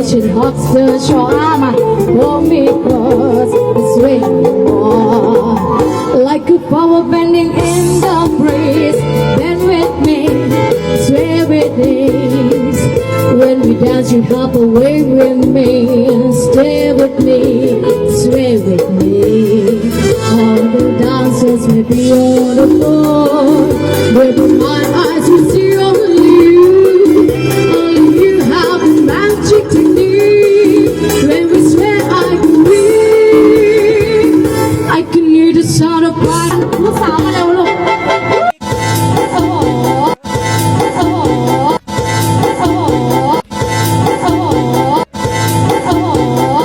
should hug the charm for me cause it's raining more like a flower bending in the breeze. Bend with me, sway with these. When we dance, you hop away with me. Stay with me, sway with me. All the dancers may be on the floor, but in my eyes you see only you. Only you have the magic to me. When we sway, I can breathe. I can hear the sound of fire. ลูกสาวมาเร็วลูกโอ้โหโอ้โหโอ้โหโอ้โหโอ้โห